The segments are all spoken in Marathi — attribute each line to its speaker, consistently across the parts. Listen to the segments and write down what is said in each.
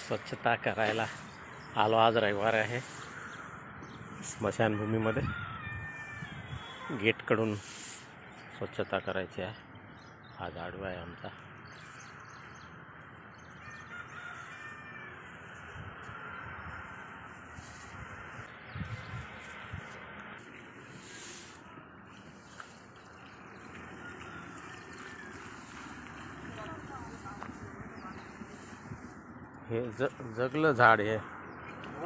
Speaker 1: स्वच्छता करायला आलो. आज रविवार आहे. स्मशानभूमीमध्ये गेटकडून स्वच्छता करायची आहे. हा झाडू आहे आमचा. हे जगलं झाड आहे.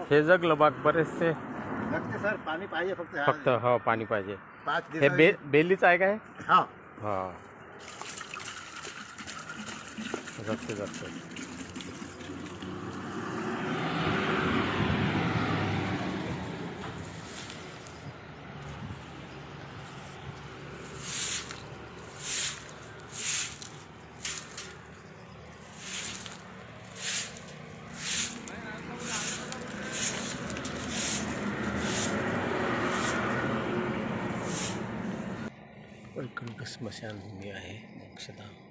Speaker 1: हे जगलं बाग बरेचसे
Speaker 2: लगते सर. पाणी पाहिजे
Speaker 1: फक्त. हो, पाणी पाहिजे.
Speaker 2: 5
Speaker 1: हे बेलीच आहे काय?
Speaker 2: हा
Speaker 1: हा, जगते जगते. वैकुंठ स्मशानभूमी आहे मोक्षधाम.